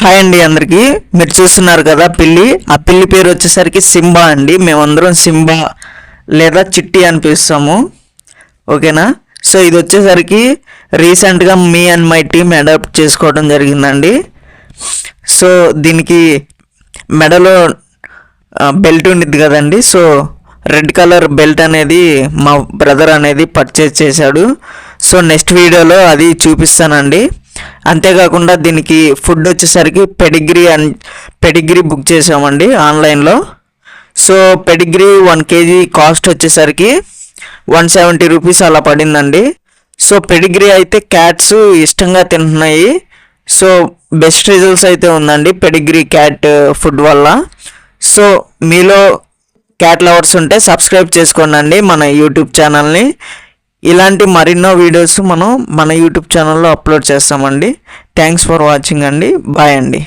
Hi అండి అందరికీ. మీరు చూస్తున్నారు కదా పిల్లి. ఆ పిల్లి పేరు వచ్చేసరికి సింబా అండి. మేమందరం సింబా లేదా చిట్టి అని పిలుస్తాము. ఓకేనా. సో ఇది వచ్చేసరికి రీసెంట్గా me and my team adapt చేసుకోవడం జరిగిందండి. సో దీనికి మెడలో బెల్ట్ ఉండిద్ది కదండి. సో రెడ్ కలర్ బెల్ట్ అనేది మా బ్రదర్ అనేది పర్చేజ్ చేశాడు. సో నెక్స్ట్ వీడియోలో అది చూపిస్తానండి. అంతేకాకుండా దీనికి ఫుడ్ వచ్చేసరికి పెడిగ్రీ బుక్ చేసామండి ఆన్లైన్లో. సో పెడిగ్రీ 1 kg కాస్ట్ వచ్చేసరికి 170 రూపీస్ అలా పడిందండి. సో పెడిగ్రీ అయితే క్యాట్స్ ఇష్టంగా తింటున్నాయి. సో బెస్ట్ రిజల్ట్స్ అయితే ఉందండి పెడిగ్రీ క్యాట్ ఫుడ్ వల్ల. సో మీలో క్యాట్ లవర్స్ ఉంటే సబ్స్క్రైబ్ చేసుకోండి మన యూట్యూబ్ ఛానల్ని. ఇలాంటి మరెన్నో వీడియోస్ మనం మన యూట్యూబ్ ఛానల్లో అప్లోడ్ చేస్తామండి. థ్యాంక్స్ ఫర్ వాచింగ్ అండి. బాయ్ అండి.